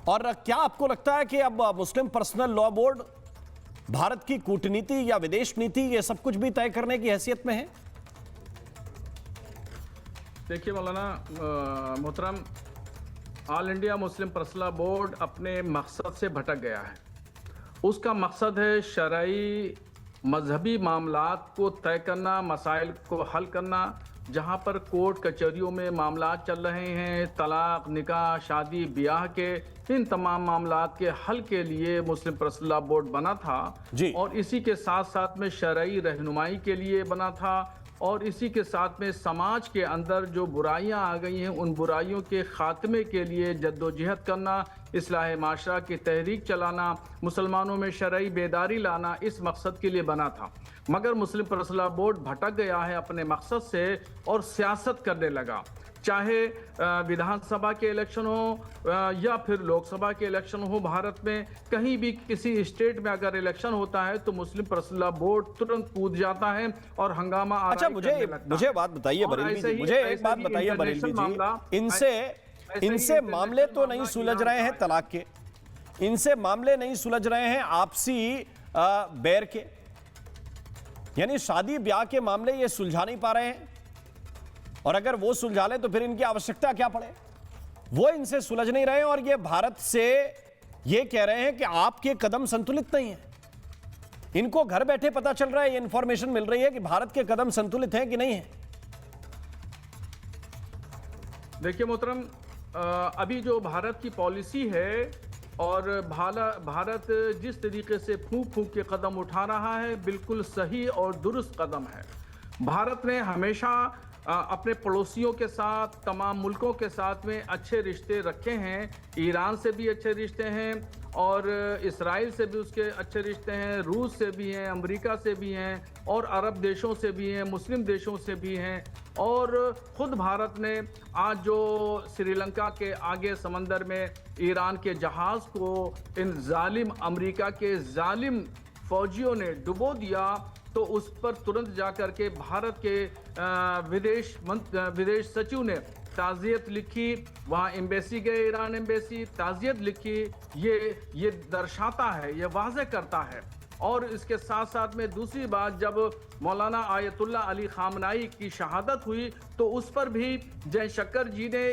और क्या आपको लगता है कि अब मुस्लिम पर्सनल लॉ बोर्ड भारत की कूटनीति या विदेश नीति ये सब कुछ भी तय करने की हैसियत में है? देखिए मौलाना मोहतरम, all India Muslim personal board अपने मकसद से भटक गया है। उसका मकसद है शरई मजहबी मामलात को तय करना, मसाइल को हल करना। जहां पर कोर्ट कचहरियों में मामलात चल रहे हैं, तलाक, निकाह, शादी, ब्याह के, इन तमाम मामलात के हल के लिए मुस्लिम पर्सनल लॉ बोर्ड बना था जी। और इसी के साथ साथ में शरई रहनुमाई के लिए बना था और इसी के साथ में समाज के अंदर जो बुराइयां आ गई हैं उन बुराइयों के खात्मे के लिए जद्दोजहद करना, इस्लाह माशरा की तहरीक चलाना, मुसलमानों में शरई बेदारी लाना, इस मकसद के लिए बना था। मगर मुस्लिम पर्सनल लॉ बोर्ड भटक गया है अपने मकसद से और सियासत करने लगा। चाहे विधानसभा के इलेक्शन हो या फिर लोकसभा के इलेक्शन हो, भारत में कहीं भी किसी स्टेट में अगर इलेक्शन होता है तो मुस्लिम पर्सनल लॉ बोर्ड तुरंत कूद जाता है और हंगामा अच्छा, मुझे बात बताइए बरेलवी जी, मुझे एक बात बताइए बरेलवी जी, इनसे मामले तो नहीं सुलझ रहे हैं तलाक के, इनसे मामले नहीं सुलझ रहे हैं आपसी बैर के, यानी शादी ब्याह के मामले ये सुलझा नहीं पा रहे हैं। और अगर वो सुलझा ले तो फिर इनकी आवश्यकता क्या पड़े? वो इनसे सुलझ नहीं रहे और ये भारत से ये कह रहे हैं कि आपके कदम संतुलित नहीं है। इनको घर बैठे पता चल रहा है, ये इंफॉर्मेशन मिल रही है कि भारत के कदम संतुलित हैं कि नहीं है। देखिए मोहतरम, अभी जो भारत की पॉलिसी है और भारत जिस तरीके से फूंक फूंक के कदम उठा रहा है, बिल्कुल सही और दुरुस्त कदम है। भारत ने हमेशा अपने पड़ोसियों के साथ, तमाम मुल्कों के साथ में अच्छे रिश्ते रखे हैं। ईरान से भी अच्छे रिश्ते हैं और इसराइल से भी उसके अच्छे रिश्ते हैं, रूस से भी हैं, अमेरिका से भी हैं और अरब देशों से भी हैं, मुस्लिम देशों से भी हैं। और ख़ुद भारत ने आज जो श्रीलंका के आगे समंदर में ईरान के जहाज़ को इन जालिम अमेरिका के जालिम फौजियों ने डुबो दिया, तो उस पर तुरंत जाकर के भारत के विदेश सचिव ने ताज़ियत लिखी। वहाँ एम्बेसी गए, ईरान एम्बेसी, ताज़ियत लिखी। ये दर्शाता है, ये वाज़े करता है। और इसके साथ साथ में दूसरी बात, जब मौलाना आयतुल्ला अली खामनाई की शहादत हुई तो उस पर भी जयशंकर जी ने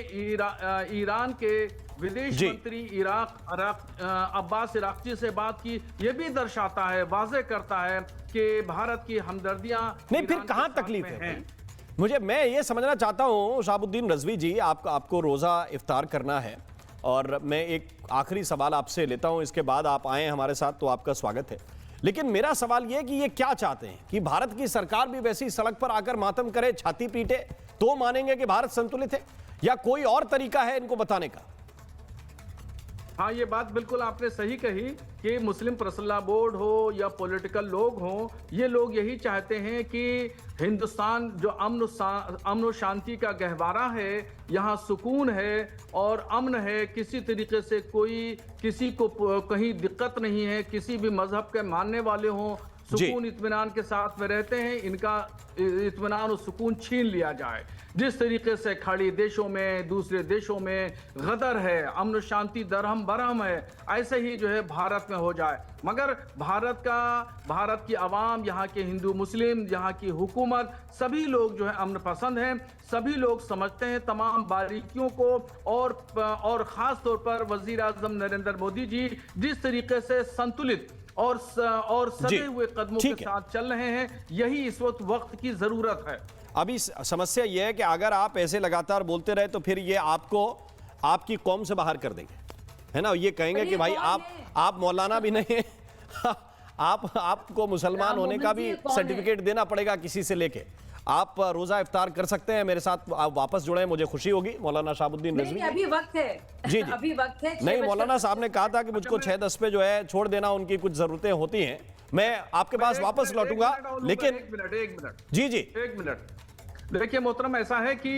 ईरान के विदेश मंत्री अब्बास इराक़ची से बात की। ये भी दर्शाता है, वाज़े करता है कि भारत की हमदर्दियां नहीं। फिर कहां तकलीफ है? मैं ये समझना चाहता हूं शहाबुद्दीन रज़वी जी, आपको रोज़ा इफ्तार करना है और मैं एक आखिरी सवाल आपसे लेता हूं, इसके बाद आप आए हमारे साथ तो आपका स्वागत है। लेकिन मेरा सवाल यह कि ये क्या चाहते हैं कि भारत की सरकार भी वैसी सड़क पर आकर मातम करे, छाती पीटे तो मानेंगे कि भारत संतुलित है, या कोई और तरीका है इनको बताने का? हाँ, ये बात बिल्कुल आपने सही कही कि मुस्लिम पर्सनल लॉ बोर्ड हो या पॉलिटिकल लोग हों, ये लोग यही चाहते हैं कि हिंदुस्तान जो अमन और शांति का गहवारा है, यहाँ सुकून है और अमन है, किसी तरीके से कोई किसी को कहीं दिक्कत नहीं है, किसी भी मजहब के मानने वाले हों सुकून इत्मीनान के साथ में रहते हैं, इनका इत्मीनान और सुकून छीन लिया जाए। जिस तरीके से खाड़ी देशों में, दूसरे देशों में गदर है, अमन शांति दरहम बरहम है, ऐसे ही जो है भारत में हो जाए। मगर भारत की आवाम, यहाँ के हिंदू मुस्लिम, यहाँ की हुकूमत, सभी लोग जो है अमन पसंद हैं। सभी लोग समझते हैं तमाम बारीकियों को और ख़ास तौर पर वज़ीर आज़म नरेंद्र मोदी जी जिस तरीके से संतुलित और सजे हुए कदमों के साथ चल रहे हैं, यही इस वक्त की जरूरत है। अभी समस्या यह है कि अगर आप ऐसे लगातार बोलते रहे तो फिर ये आपकी कौम से बाहर कर देंगे, है ना? ये कहेंगे कि भाई आप मौलाना भी नहीं है आपको मुसलमान होने का भी सर्टिफिकेट देना पड़ेगा किसी से लेके। आप रोजा इफ्तार कर सकते हैं, मेरे साथ आप वापस जुड़े, मुझे खुशी होगी। मौलाना शहाबुद्दीन रज़वी, अभी वक्त है। जी अभी वक्त है। नहीं, मौलाना साहब ने कहा था कि मुझको 6:10 पे जो है छोड़ देना, उनकी कुछ जरूरतें होती हैं। मैं आपके पास वापस लौटूंगा, लेकिन एक मिनट जी एक मिनट। देखिए मोहतरम, ऐसा है कि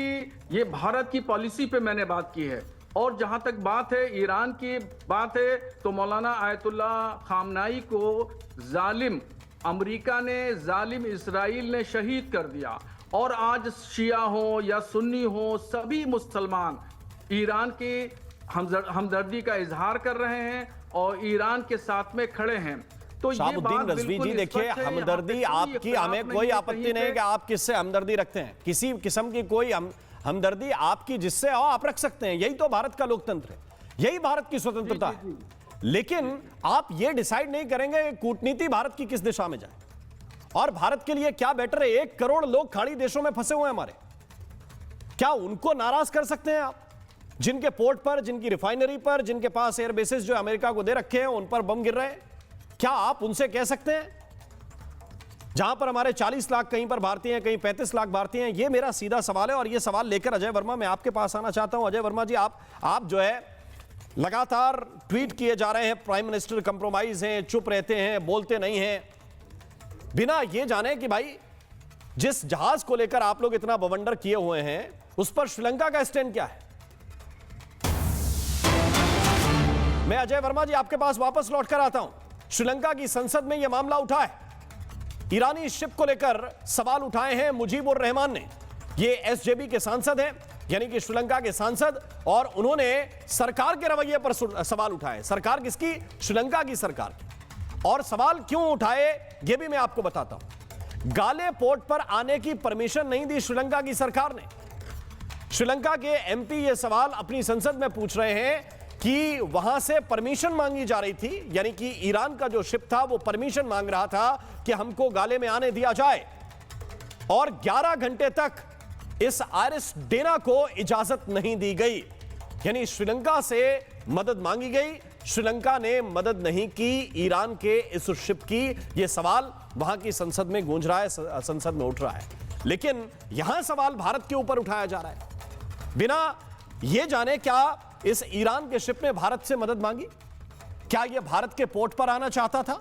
ये भारत की पॉलिसी पे मैंने बात की है और जहां तक बात है ईरान की बात है, तो मौलाना आयतुल्ला खामनाई को जालिम अमेरिका ने, जालिम इसराइल ने शहीद कर दिया और आज शिया हो या सुन्नी हो, सभी मुसलमान ईरान के हमदर्दी का इजहार कर रहे हैं और ईरान के साथ में खड़े हैं। तो ये शहाबुद्दीन बात रज़वी बिल्कुल जी, देखिए, स्पष्ट है, यहाँ पे हमदर्दी कोई आपकी, हमें इख्तिलाफ कोई नहीं है आपत्ति कहीं नहीं है पे। कि आप किससे हमदर्दी रखते हैं, किसी किस्म की कोई हमदर्दी आपकी जिससे हो आप रख सकते हैं। यही तो भारत का लोकतंत्र है, यही भारत की स्वतंत्रता है। लेकिन आप ये डिसाइड नहीं करेंगे कि कूटनीति भारत की किस दिशा में जाए और भारत के लिए क्या बेटर है। 1 करोड़ लोग खाड़ी देशों में फंसे हुए हैं हमारे, क्या उनको नाराज कर सकते हैं आप? जिनके पोर्ट पर, जिनकी रिफाइनरी पर, जिनके पास एयर बेसिस जो अमेरिका को दे रखे हैं, उन पर बम गिर रहे हैं, क्या आप उनसे कह सकते हैं? जहां पर हमारे 40 लाख, कहीं पर भारतीय हैं, कहीं 35 लाख भारतीय हैं। ये मेरा सीधा सवाल है और ये सवाल लेकर अजय वर्मा मैं आपके पास आना चाहता हूं। अजय वर्मा जी, आप जो है लगातार ट्वीट किए जा रहे हैं, प्राइम मिनिस्टर कंप्रोमाइज हैं, चुप रहते हैं, बोलते नहीं हैं, बिना ये जाने कि भाई जिस जहाज को लेकर आप लोग इतना बवंडर किए हुए हैं उस पर श्रीलंका का स्टैंड क्या है? मैं अजय वर्मा जी आपके पास वापस लौट कर आता हूं। श्रीलंका की संसद में यह मामला उठा है, ईरानी शिप को लेकर सवाल उठाए हैं मुजीबुर रहमान ने। ये एसजेबी के सांसद हैं, यानी कि श्रीलंका के सांसद, और उन्होंने सरकार के रवैये पर सवाल उठाए। सरकार किसकी? श्रीलंका की सरकार की। और सवाल क्यों उठाए यह भी मैं आपको बताता हूं। गाले पोर्ट पर आने की परमिशन नहीं दी श्रीलंका की सरकार ने। श्रीलंका के एमपी यह सवाल अपनी संसद में पूछ रहे हैं कि वहां से परमिशन मांगी जा रही थी, यानी कि ईरान का जो शिप था वो परमिशन मांग रहा था कि हमको गाले में आने दिया जाए, और 11 घंटे तक इस आयरिस डेना को इजाजत नहीं दी गई। यानी श्रीलंका से मदद मांगी गई, श्रीलंका ने मदद नहीं की ईरान के इस शिप की। यह सवाल वहां की संसद में गूंज रहा है, संसद में उठ रहा है। लेकिन यहां सवाल भारत के ऊपर उठाया जा रहा है बिना यह जाने क्या इस ईरान के शिप ने भारत से मदद मांगी? क्या यह भारत के पोर्ट पर आना चाहता था?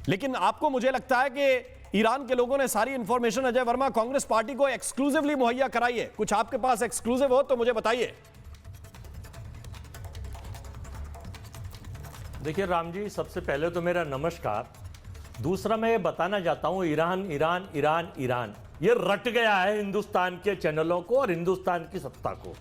लेकिन आपको, मुझे लगता है कि ईरान के लोगों ने सारी इंफॉर्मेशन अजय वर्मा कांग्रेस पार्टी को एक्सक्लूसिवली मुहैया कराई है। कुछ आपके पास एक्सक्लूसिव हो तो मुझे बताइए। देखिए राम जी, सबसे पहले तो मेरा नमस्कार। दूसरा, मैं ये बताना चाहता हूं, ईरान ईरान ईरान ईरान ये रट गया है हिंदुस्तान के चैनलों को और हिंदुस्तान की सत्ता को।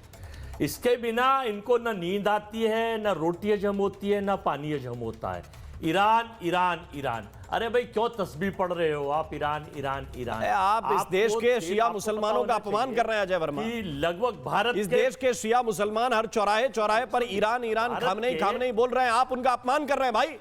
इसके बिना इनको ना नींद आती है, ना रोटी हजम होती है, ना पानी हजम होता है। ईरान ईरान ईरान, अरे भाई क्यों तस्बीह पढ़ रहे हो आप? ईरान ईरान ईरान, आप इस देश के शिया मुसलमानों का अपमान कर रहे हैं अजय वर्मा। लगभग भारत, इस देश के शिया मुसलमान हर चौराहे चौराहे पर ईरान ईरान, खामनेई खामनेई बोल रहे हैं, आप उनका अपमान कर रहे हैं भाई।